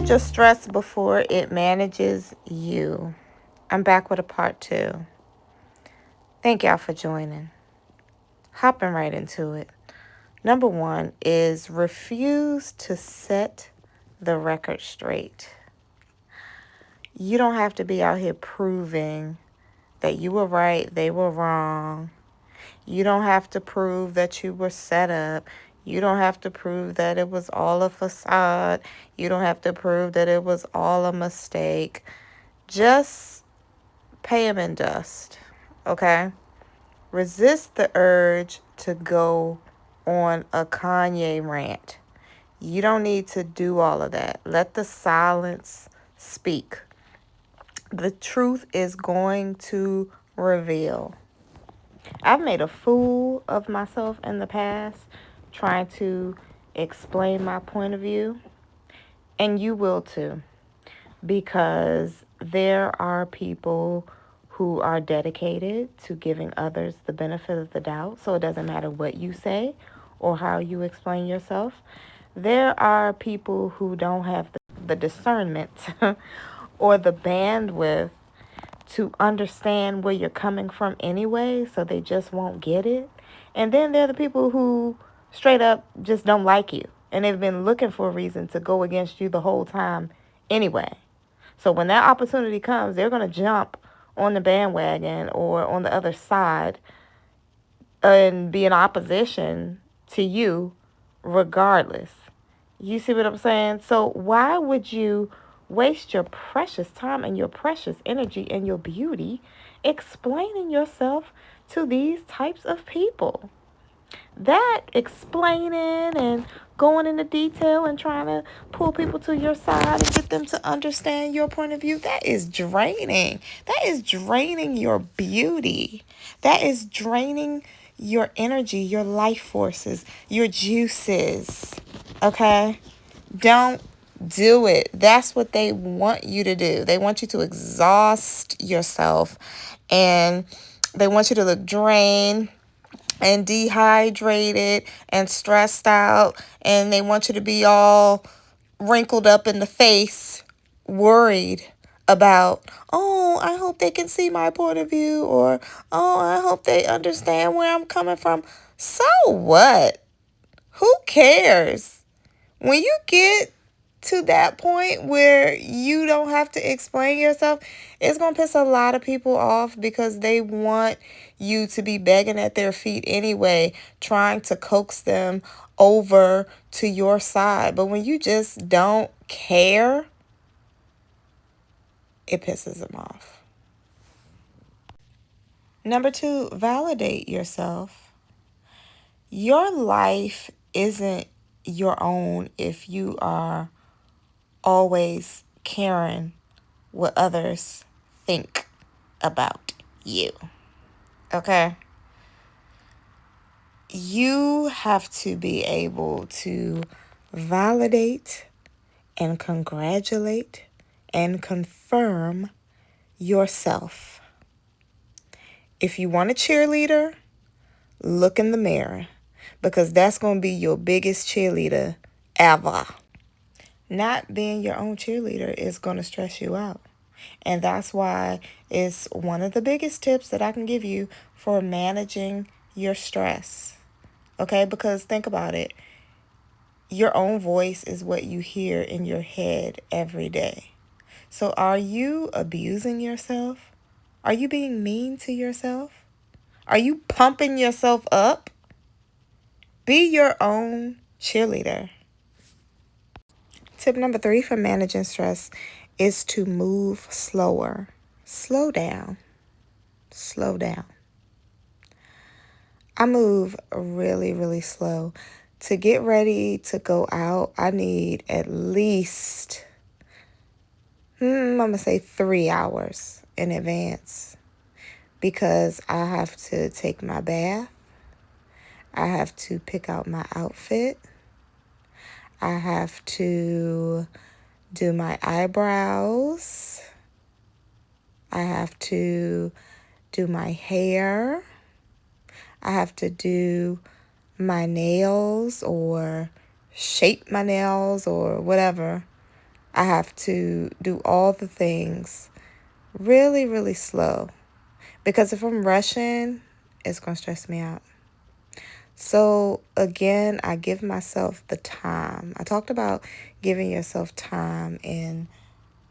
Manage your stress before it manages you. I'm back with a part 2. Thank y'all for joining. Hopping right into it. Number 1 is refuse to set the record straight. You don't have to be out here proving that you were right, they were wrong. You don't have to prove that you were set up. You don't have to prove that it was all a facade. You don't have to prove that it was all a mistake. Just pay them in dust, okay? Resist the urge to go on a Kanye rant. You don't need to do all of that. Let the silence speak. The truth is going to reveal. I've made a fool of myself in the past trying to explain my point of view, and you will too, because there are people who are dedicated to giving others the benefit of the doubt, so it doesn't matter what you say or how you explain yourself. There are people who don't have the discernment or the bandwidth to understand where you're coming from anyway, so they just won't get it. And then there are the people who straight up just don't like you, and they've been looking for a reason to go against you the whole time anyway. So when that opportunity comes, they're going to jump on the bandwagon or on the other side and be in opposition to you regardless. You see what I'm saying? So why would you waste your precious time and your precious energy and your beauty explaining yourself to these types of people? That explaining and going into detail and trying to pull people to your side and get them to understand your point of view, that is draining. That is draining your beauty. That is draining your energy, your life forces, your juices. Okay? Don't do it. That's what they want you to do. They want you to exhaust yourself, and they want you to look drained and dehydrated and stressed out, and they want you to be all wrinkled up in the face, worried about, oh, I hope they can see my point of view, or oh, I hope they understand where I'm coming from. So what? Who cares? When you get to that point where you don't have to explain yourself, it's going to piss a lot of people off because they want you to be begging at their feet anyway, trying to coax them over to your side. But when you just don't care, it pisses them off. Number 2, validate yourself. Your life isn't your own if you are always caring what others think about you. Okay? You have to be able to validate and congratulate and confirm yourself. If you want a cheerleader, look in the mirror, because that's going to be your biggest cheerleader ever. Not being your own cheerleader is going to stress you out. And that's why it's one of the biggest tips that I can give you for managing your stress. Okay? Because think about it. Your own voice is what you hear in your head every day. So are you abusing yourself? Are you being mean to yourself? Are you pumping yourself up? Be your own cheerleader. Tip number 3 for managing stress is to move slower. Slow down. Slow down. I move really, really slow. To get ready to go out, I need at least, I'm going to say 3 hours in advance, because I have to take my bath. I have to pick out my outfit. I have to do my eyebrows. I have to do my hair. I have to do my nails or shape my nails or whatever. I have to do all the things really, really slow. Because if I'm rushing, it's going to stress me out. So again, I give myself the time. I talked about giving yourself time in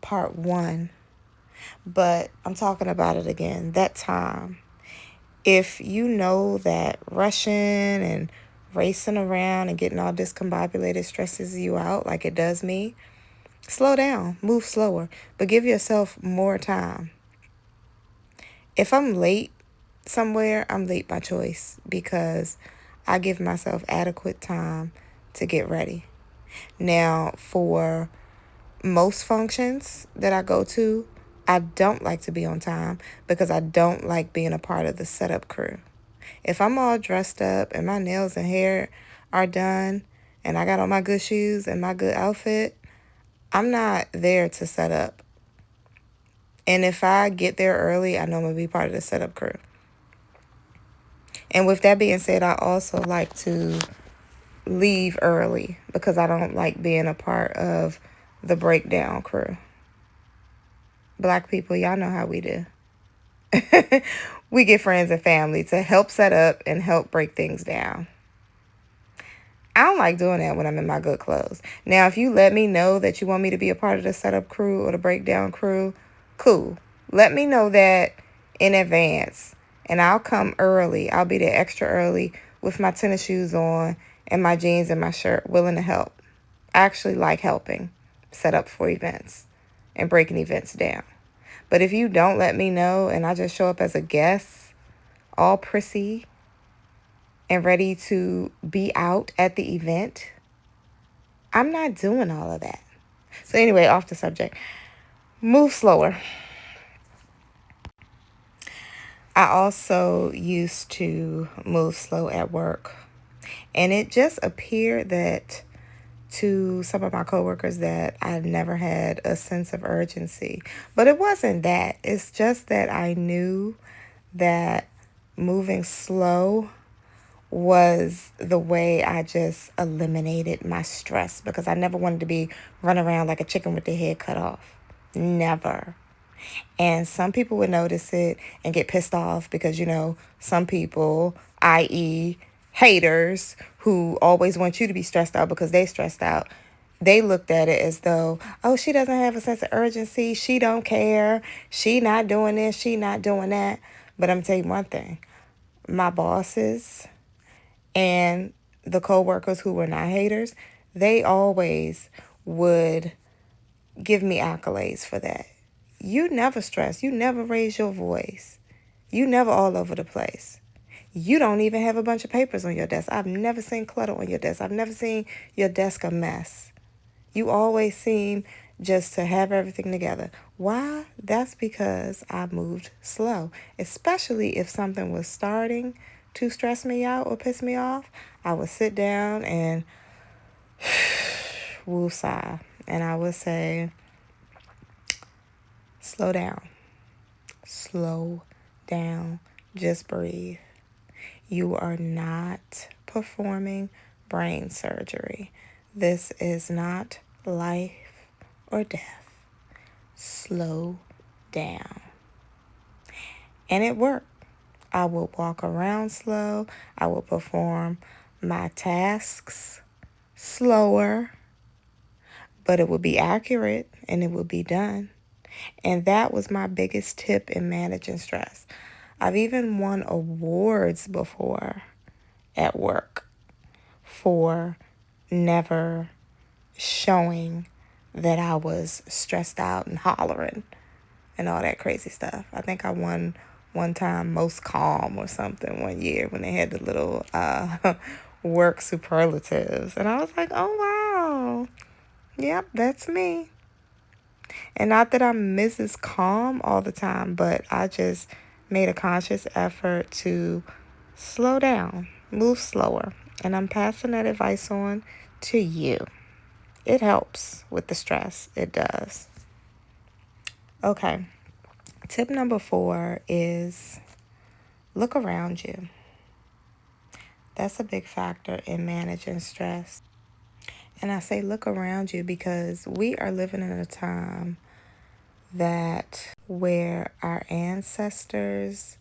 part 1, but I'm talking about it again. That time. If you know that rushing and racing around and getting all discombobulated stresses you out like it does me, slow down, move slower, but give yourself more time. If I'm late somewhere, I'm late by choice because I give myself adequate time to get ready. Now, for most functions that I go to, I don't like to be on time because I don't like being a part of the setup crew. If I'm all dressed up and my nails and hair are done and I got on my good shoes and my good outfit, I'm not there to set up. And if I get there early, I know I'm going to be part of the setup crew. And with that being said, I also like to leave early because I don't like being a part of the breakdown crew. Black people, y'all know how we do. We get friends and family to help set up and help break things down. I don't like doing that when I'm in my good clothes. Now, if you let me know that you want me to be a part of the setup crew or the breakdown crew, cool. Let me know that in advance, and I'll come early. I'll be there extra early with my tennis shoes on and my jeans and my shirt, willing to help. I actually like helping set up for events and breaking events down. But if you don't let me know and I just show up as a guest, all prissy and ready to be out at the event, I'm not doing all of that. So anyway, off the subject. Move slower. I also used to move slow at work. And it just appeared that to some of my coworkers that I never had a sense of urgency. But it wasn't that. It's just that I knew that moving slow was the way I just eliminated my stress because I never wanted to be run around like a chicken with their head cut off. Never. And some people would notice it and get pissed off because, some people, i.e., haters, who always want you to be stressed out because they stressed out, they looked at it as though, oh, she doesn't have a sense of urgency. She don't care. She not doing this. She not doing that. But I'm telling you one thing. My bosses and the co-workers who were not haters, they always would give me accolades for that. You never stress. You never raise your voice. You never all over the place. You don't even have a bunch of papers on your desk. I've never seen clutter on your desk. I've never seen your desk a mess. You always seem just to have everything together. Why? That's because I moved slow. Especially if something was starting to stress me out or piss me off, I would sit down and woosah. And I would say, slow down. Slow down. Just breathe. You are not performing brain surgery. This is not life or death. Slow down. And it worked. I will walk around slow. I will perform my tasks slower, but it will be accurate and it will be done. And that was my biggest tip in managing stress. I've even won awards before at work for never showing that I was stressed out and hollering and all that crazy stuff. I think I won one time most calm or something one year when they had the little work superlatives. And I was like, oh, wow. Yep, that's me. And not that I'm Mrs. Calm all the time, but I just made a conscious effort to slow down, move slower. And I'm passing that advice on to you. It helps with the stress. It does. Okay. Tip number 4 is look around you. That's a big factor in managing stress. And I say look around you because we are living in a time that where our ancestors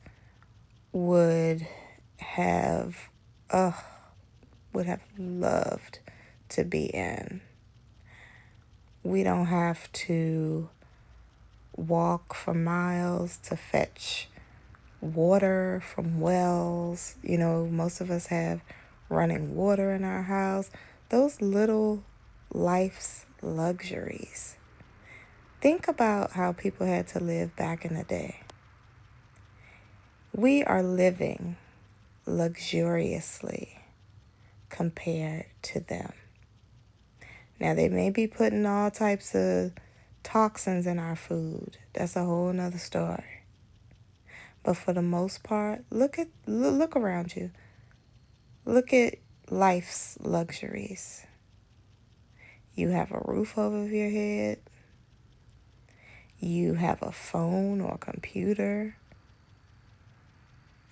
would have would have loved to be in. We don't have to walk for miles to fetch water from wells. You know, most of us have running water in our house. Those little life's luxuries. Think about how people had to live back in the day. We are living luxuriously compared to them. Now, they may be putting all types of toxins in our food. That's a whole nother story. But for the most part, look around you. Look at life's luxuries. You have a roof over your head. You have a phone or computer.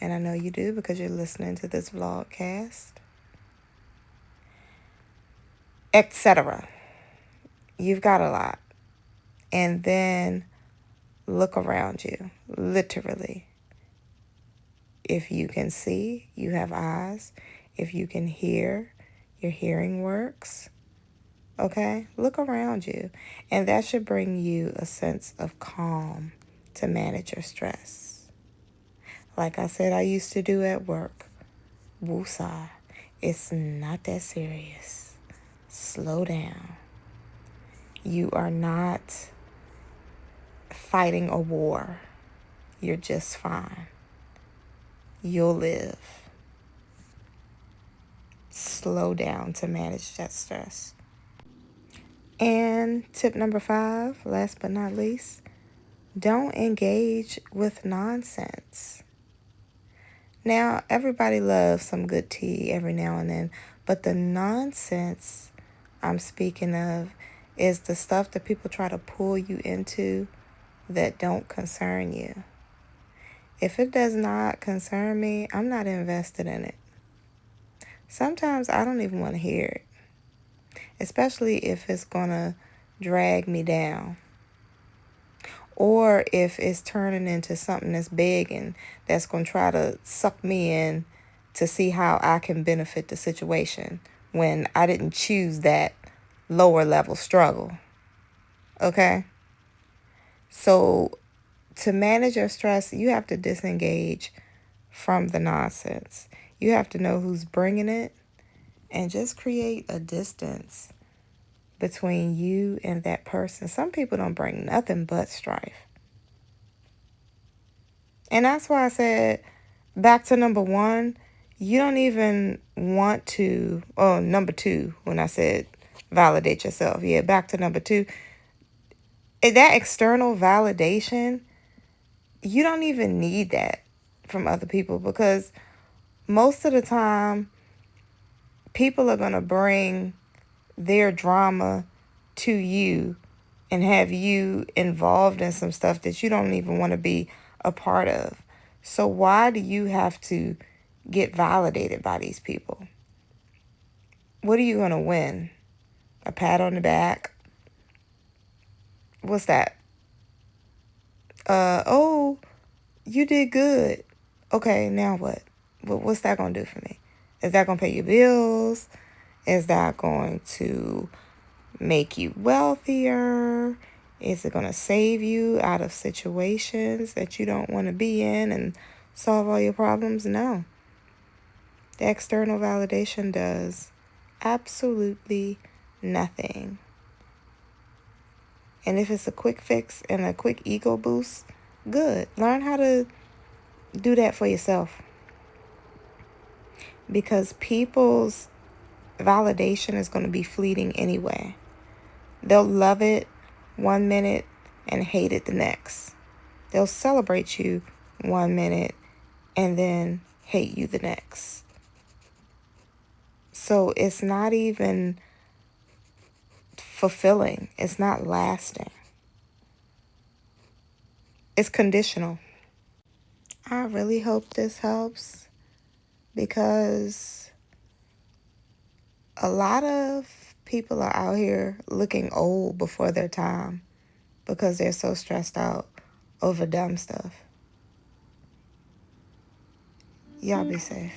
And I know you do because you're listening to this vlogcast. Etc. You've got a lot. And then look around you, literally. If you can see, you have eyes. If you can hear, your hearing works. Okay? Look around you. And that should bring you a sense of calm to manage your stress. Like I said, I used to do at work. Woosah. It's not that serious. Slow down. You are not fighting a war. You're just fine. You'll live. Slow down to manage that stress. And tip number 5, last but not least, don't engage with nonsense. Now, everybody loves some good tea every now and then, but the nonsense I'm speaking of is the stuff that people try to pull you into that don't concern you. If it does not concern me, I'm not invested in it. Sometimes I don't even want to hear it, especially if it's going to drag me down. Or if it's turning into something that's big and that's going to try to suck me in to see how I can benefit the situation when I didn't choose that lower level struggle. Okay? So to manage your stress, you have to disengage from the nonsense. You have to know who's bringing it and just create a distance between you and that person. Some people don't bring nothing but strife. And that's why I said, back to number 1, you don't even want to, number 2, when I said validate yourself. Yeah, back to number 2. That external validation, you don't even need that from other people because most of the time, people are going to bring their drama to you and have you involved in some stuff that you don't even want to be a part of. So why do you have to get validated by these people? What are you going to win? A pat on the back? What's that? Oh, you did good. Okay, now what? What's that going to do for me? Is that going to pay your bills? Is that going to make you wealthier? Is it going to save you out of situations that you don't want to be in and solve all your problems? No. The external validation does absolutely nothing. And if it's a quick fix and a quick ego boost, good. Learn how to do that for yourself. Because people's validation is going to be fleeting anyway. They'll love it 1 minute and hate it the next. They'll celebrate you 1 minute and then hate you the next. So it's not even fulfilling. It's not lasting. It's conditional. I really hope this helps because a lot of people are out here looking old before their time because they're so stressed out over dumb stuff. Y'all be safe.